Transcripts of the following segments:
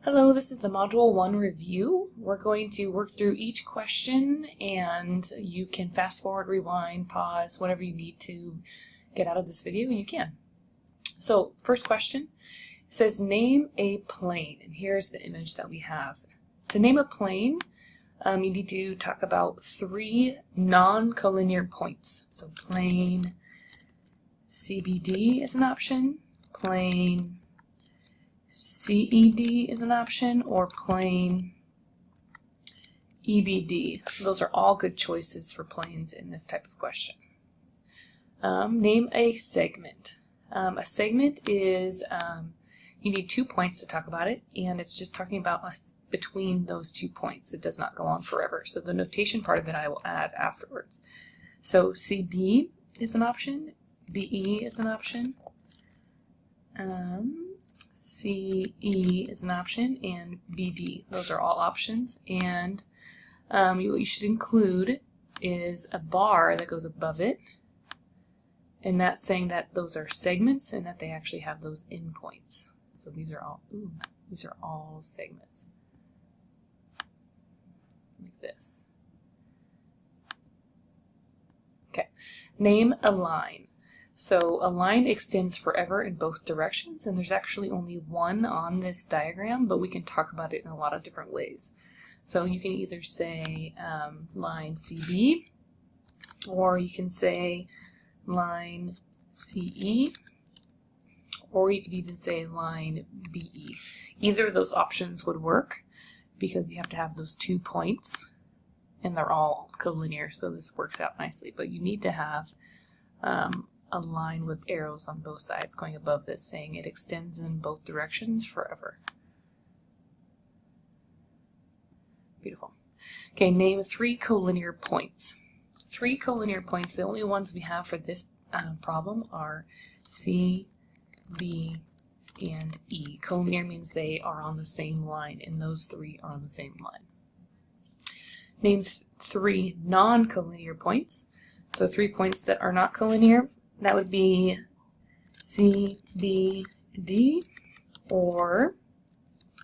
Hello, this is the Module 1 review. We're going to work through each question and you can fast forward, rewind, pause, whatever you need to get out of this video, you can. So, first question says name a plane, and here's the image that we have. To name a plane, you need to talk about three non-collinear points. So plane CBD is an option, plane CED is an option, or plane EBD. Those are all good choices for planes in this type of question. Name a segment. A segment is, you need 2 points to talk about it, and it's just talking about us between those 2 points. It does not go on forever. So the notation part of it I will add afterwards. So CB is an option, BE is an option, CE is an option, and BD. Those are all options, and what you should include is a bar that goes above it, and that's saying that those are segments and that they actually have those endpoints. So these are all segments, like this. Okay, name a line. So a line extends forever in both directions, and there's actually only one on this diagram, but we can talk about it in a lot of different ways. So you can either say line CB, or you can say line CE, or you could even say line BE. Either of those options would work because you have to have those 2 points, and they're all collinear, so this works out nicely. But you need to have a line with arrows on both sides going above this saying it extends in both directions forever. Beautiful. Okay, name 3 collinear points. 3 collinear points, the only ones we have for this problem are C, B, and E. Collinear means they are on the same line, and those 3 are on the same line. Name 3 non-collinear points. So 3 points that are not collinear. That would be C, B, D, or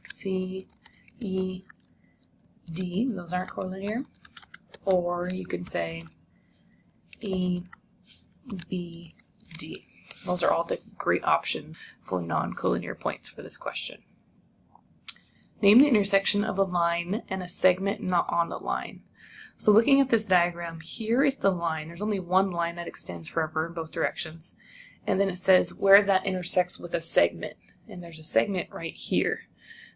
C, E, D. Those aren't collinear. Or you could say E, B, D. Those are all the great options for non-collinear points for this question. Name the intersection of a line and a segment not on the line. So looking at this diagram, here is the line. There's only one line that extends forever in both directions. And then it says where that intersects with a segment. And there's a segment right here.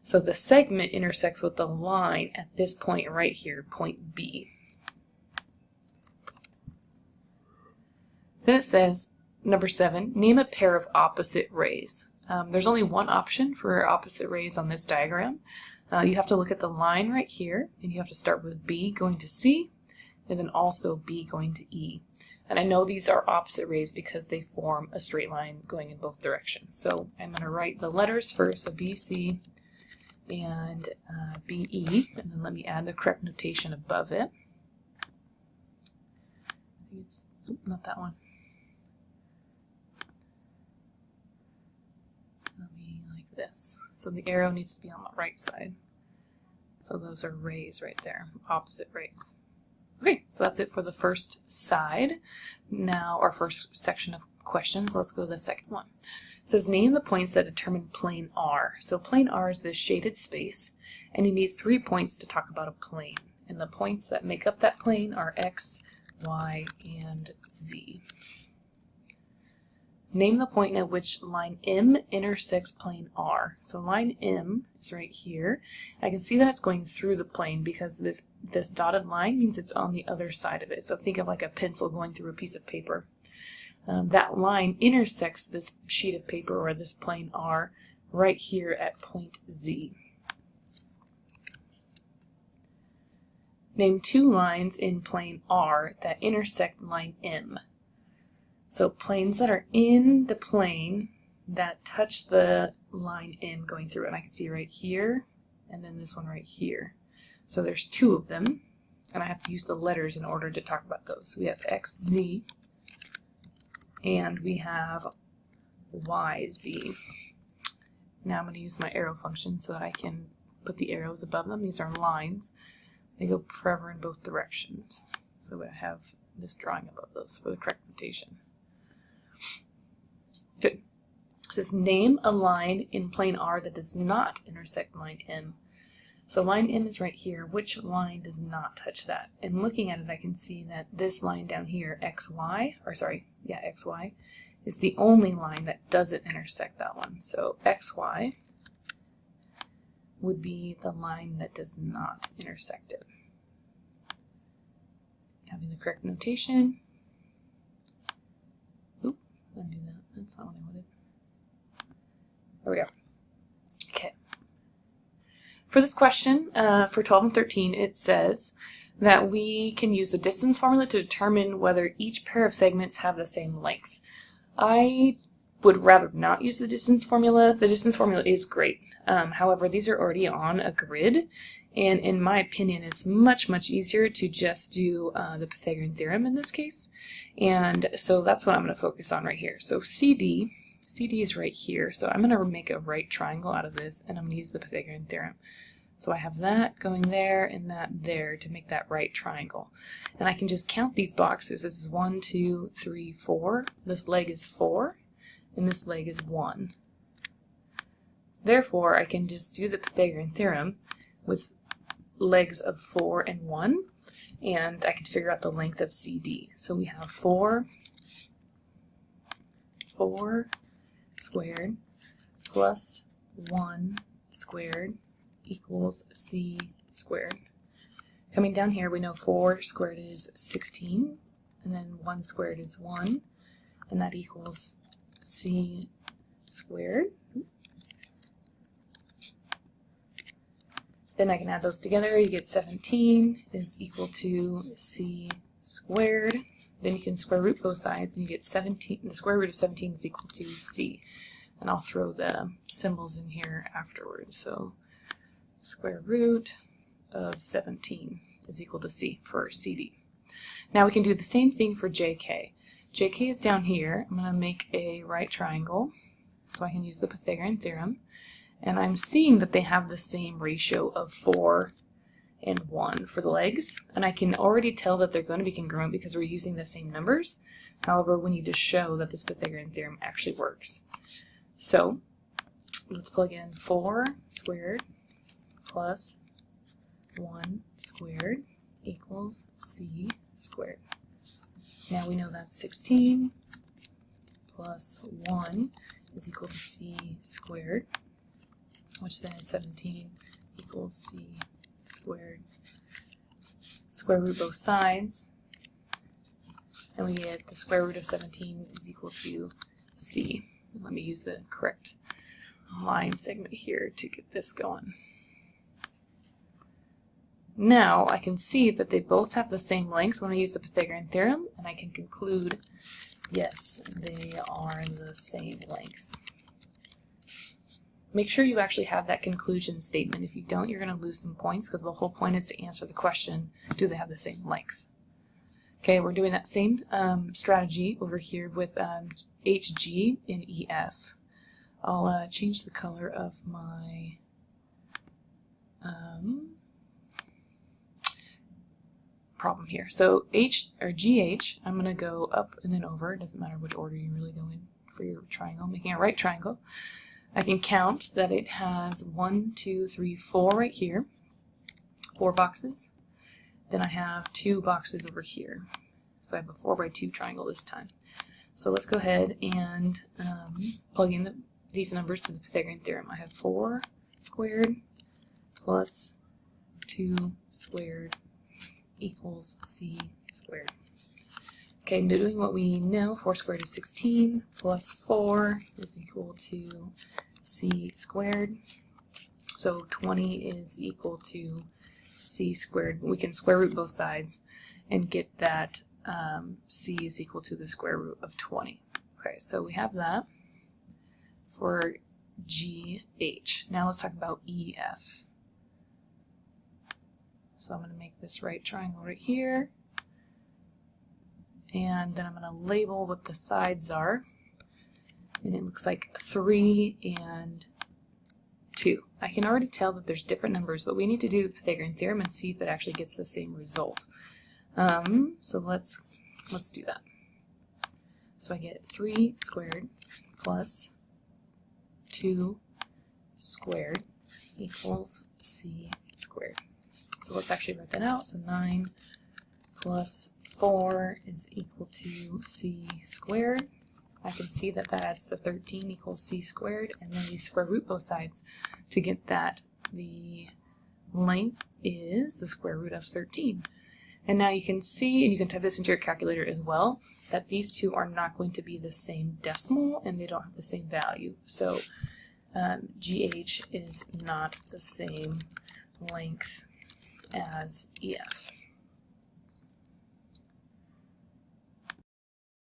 So the segment intersects with the line at this point right here, point B. Then it says, number 7, name a pair of opposite rays. There's only one option for opposite rays on this diagram. You have to look at the line right here, and you have to start with B going to C, and then also B going to E. And I know these are opposite rays because they form a straight line going in both directions. So I'm going to write the letters first, so BC and BE, and then let me add the correct notation above it. I think it's, not that one. Like this. So the arrow needs to be on the right side. So those are rays right there, opposite rays. Okay, so that's it for the first side. Now, our first section of questions, let's go to the second one. It says name the points that determine plane R. So plane R is this shaded space, and you need 3 points to talk about a plane. And the points that make up that plane are X, Y, and Z. Name the point at which line M intersects plane R. So line M is right here. I can see that it's going through the plane because this dotted line means it's on the other side of it. So think of like a pencil going through a piece of paper. That line intersects this sheet of paper or this plane R right here at point Z. Name 2 lines in plane R that intersect line M. So planes that are in the plane that touch the line M going through it. And I can see right here, and then this one right here. So there's 2 of them, and I have to use the letters in order to talk about those. So we have XZ, and we have YZ. Now I'm going to use my arrow function so that I can put the arrows above them. These are lines. They go forever in both directions. So I have this drawing above those for the correct notation. Good. It says name a line in plane R that does not intersect line M. So line M is right here. Which line does not touch that? And looking at it, I can see that this line down here, XY, is the only line that doesn't intersect that one. So XY would be the line that does not intersect it. Having the correct notation. Oop, undo that. That's not what I wanted. There we go. Okay. For this question, for 12 and 13, it says that we can use the distance formula to determine whether each pair of segments have the same length. I would rather not use the distance formula. The distance formula is great. However, these are already on a grid, and in my opinion, it's much, much easier to just do the Pythagorean theorem in this case. And so that's what I'm going to focus on right here. So CD is right here. So I'm going to make a right triangle out of this, and I'm going to use the Pythagorean theorem. So I have that going there and that there to make that right triangle. And I can just count these boxes. This is 1, 2, 3, 4. This leg is 4, and this leg is 1. Therefore, I can just do the Pythagorean theorem with legs of 4 and 1, and I can figure out the length of CD. So we have 4 squared plus 1 squared equals C squared. Coming down here, we know 4 squared is 16, and then 1 squared is 1, and that equals C squared. Then I can add those together. You get 17 is equal to C squared. Then you can square root both sides, and you get 17. The square root of 17 is equal to C. And I'll throw the symbols in here afterwards. So square root of 17 is equal to C for CD. Now we can do the same thing for JK. JK is down here. I'm going to make a right triangle so I can use the Pythagorean theorem. And I'm seeing that they have the same ratio of 4 and 1 for the legs. And I can already tell that they're going to be congruent because we're using the same numbers. However, we need to show that this Pythagorean theorem actually works. So let's plug in 4 squared plus 1 squared equals C squared. Now we know that's 16 plus 1 is equal to C squared, which then is 17 equals C squared. Square root both sides, and we get the square root of 17 is equal to C. Let me use the correct line segment here to get this going. Now I can see that they both have the same length when I use the Pythagorean theorem, and I can conclude, yes, they are the same length. Make sure you actually have that conclusion statement. If you don't, you're going to lose some points because the whole point is to answer the question, do they have the same length? Okay, we're doing that same strategy over here with HG and EF. I'll change the color of my problem here. So GH, I'm going to go up and then over. It doesn't matter which order you really go in for your triangle. Making a right triangle. I can count that it has 1, 2, 3, 4 right here. 4 boxes. Then I have 2 boxes over here. So I have a 4 by 2 triangle this time. So let's go ahead and plug in these numbers to the Pythagorean theorem. I have 4 squared plus 2 squared equals C squared. Okay, doing what we know, 4 squared is 16 plus 4 is equal to C squared. So 20 is equal to C squared. We can square root both sides and get that C is equal to the square root of 20. Okay, so we have that for GH. Now let's talk about EF. So I'm going to make this right triangle right here. And then I'm going to label what the sides are. And it looks like 3 and 2. I can already tell that there's different numbers, but we need to do the Pythagorean theorem and see if it actually gets the same result. So let's do that. So I get 3 squared plus 2 squared equals c squared. So let's actually write that out. So 9 plus 4 is equal to c squared. I can see that that adds to 13 equals c squared, and then we square root both sides to get that the length is the square root of 13. And now you can see, and you can type this into your calculator as well, that these two are not going to be the same decimal and they don't have the same value. So GH is not the same length as EF.